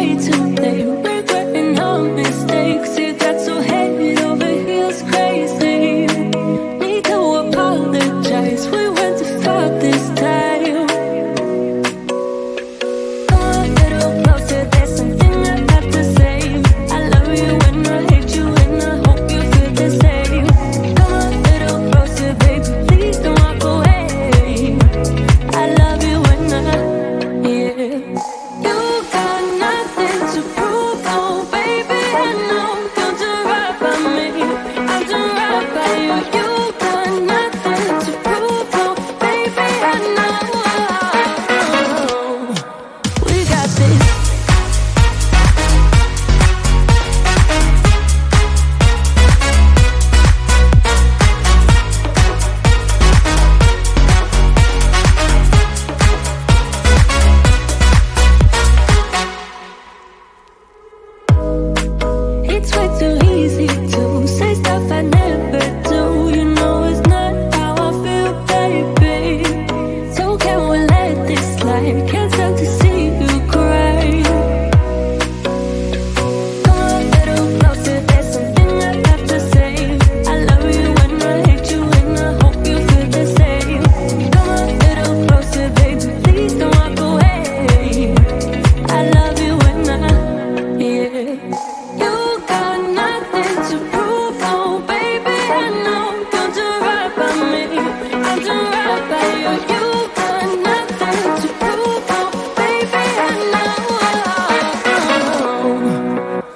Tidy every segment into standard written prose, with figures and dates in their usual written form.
way too late, regretting our mistakes. It got so head over heels crazy. Need to apologize, we went too far this time. Come a little closer, there's something I have to say. I love you and I hate you and I hope you feel the same. Come a little closer, baby, please don't walk away. I love you and yeah. You got nothing to prove, oh baby, I know. You'll do right by me, I'll do right by you. You got nothing to prove, oh baby, I know. We got this. It's way too easy to say stuff I never do. You know it's not how I feel, baby. So can we let this slide? Can't stand to see you cry. Come a little closer, there's something I have to say. I love you and I hate you and I hope you feel the same. Come a little closer, baby, please don't walk away. I love you and yeah. You got nothing to prove, oh baby, I know. You'll do right by me, I'll do right by you. You got nothing to prove, oh baby, I know.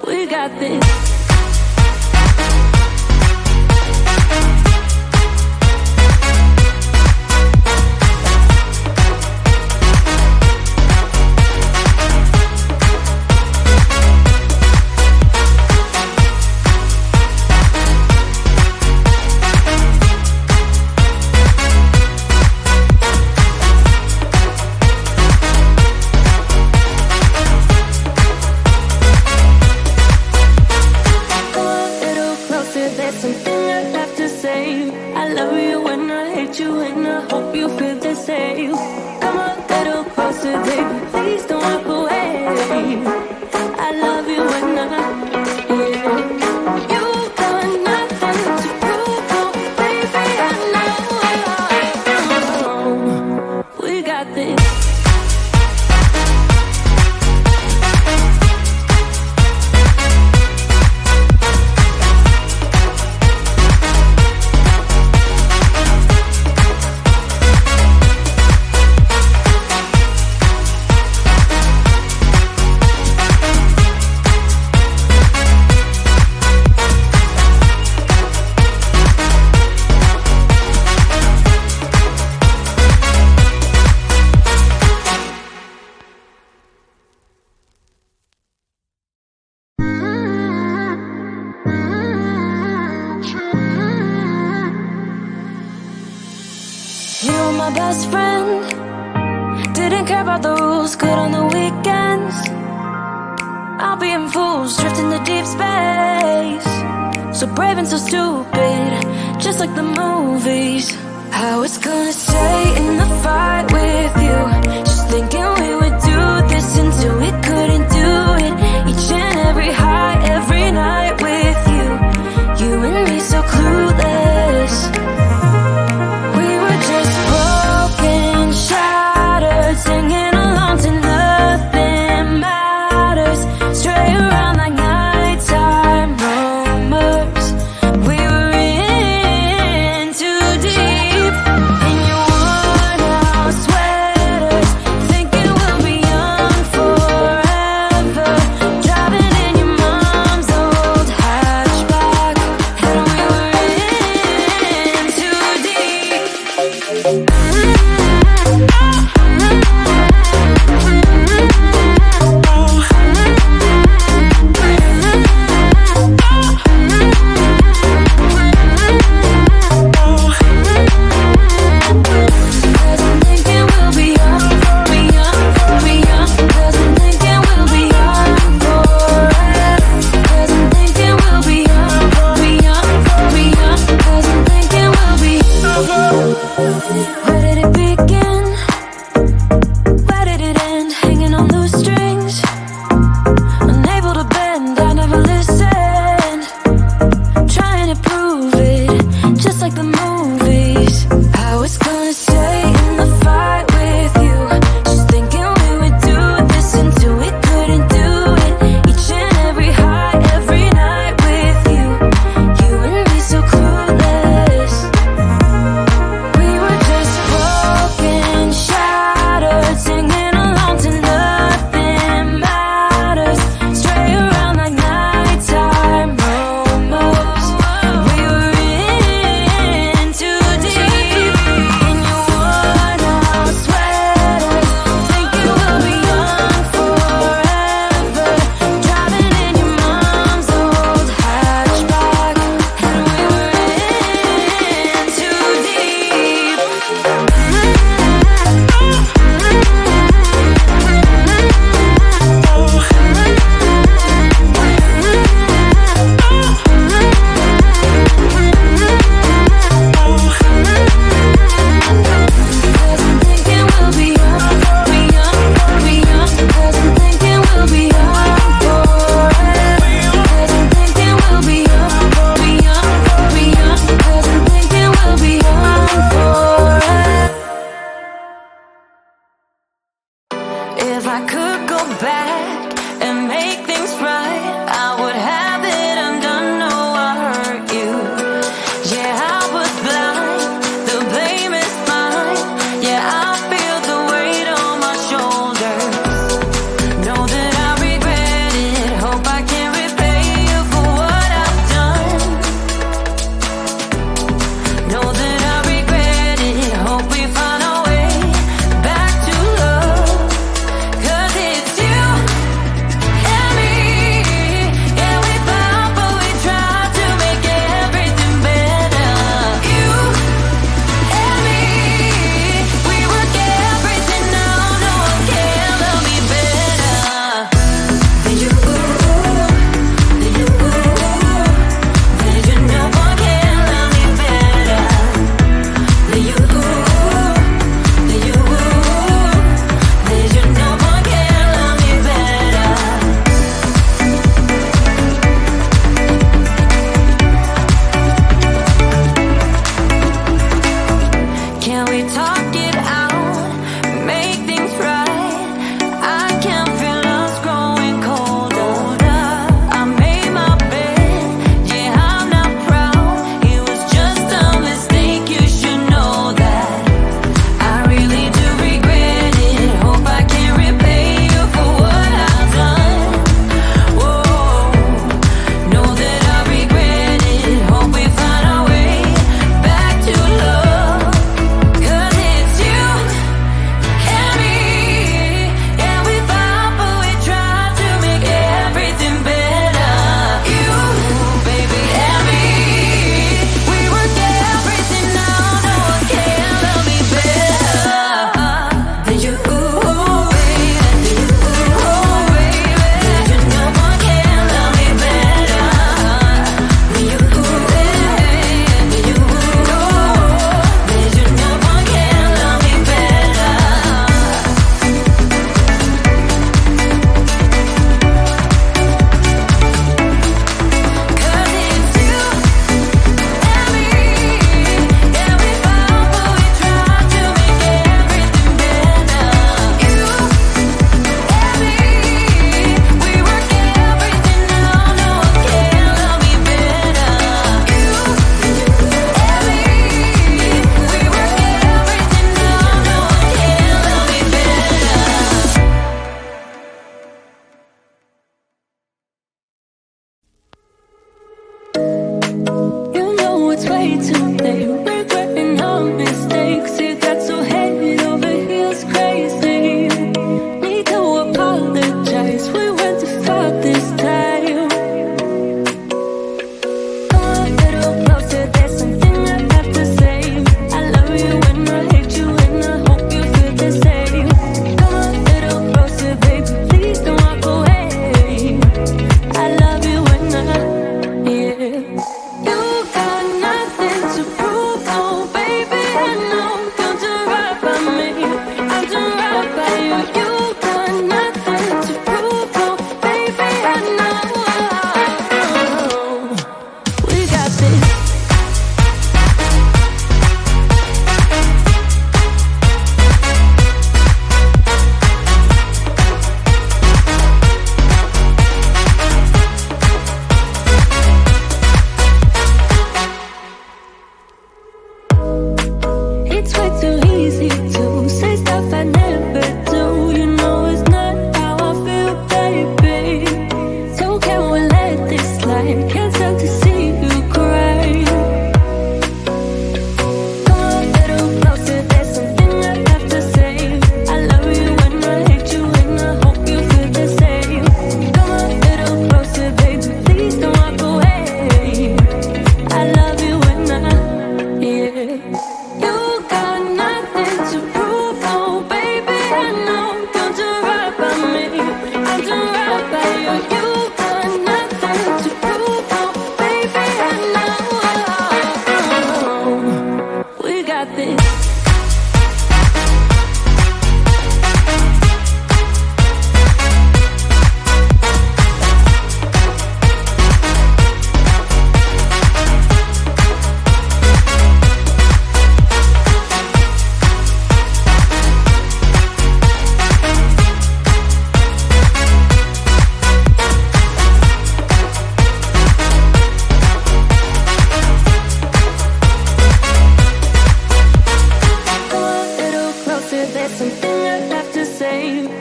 We got this. Come a little closer, there's something I have to say. I love you and I hate you and I hope you feel the same. Come a little closer, baby, please don't walk away. I love you and yeah. You got nothing to prove, oh baby, I know. We got this. You were my best friend. Didn't care about the rules, good on the weekends. I'll be in fools, drifting to deep space. So brave and so stupid, just like the movies. I was gonna stay in the fight with you, just thinking we would do this until we couldn't do it. Each and every high, every night with you. You and me so clueless. We were just broken, shattered, singing along to nothing matters. Stray around like nighttime rumors. We were in too deep. In your worn out sweaters, I could go back and make things right, I would have it undone. No, I hurt you. Yeah, I was blind. The blame is mine. Yeah, I feel the weight on my shoulders. Know that I regret it. Hope I can repay you for what I've done. Know that I regret it. Hope we find our way back to love. 'Cause it's you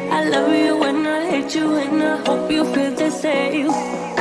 I love you and I hate you and I hope you feel the same.